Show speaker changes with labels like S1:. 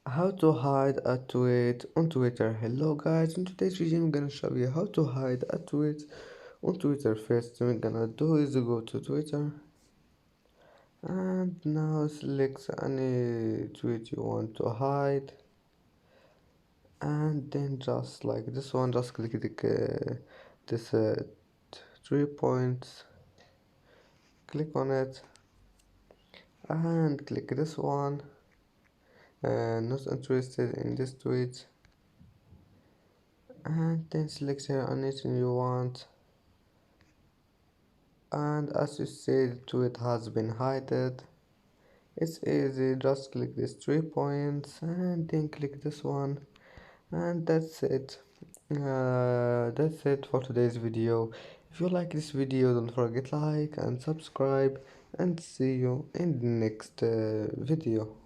S1: How to hide a tweet on Twitter. Hello guys, in today's video I'm gonna show you how to hide a tweet on Twitter. First thing we're gonna do is go to Twitter and now select any tweet you want to hide, and then just like this one, just click this 3 points, click on it and click this one, not interested in this tweet, and then select here anything you want. And as you see, the tweet has been hidden. It's easy, just click these 3 points and then click this one, and that's it. That's it for today's video. If you like this video, don't forget like and subscribe, and see you in the next video.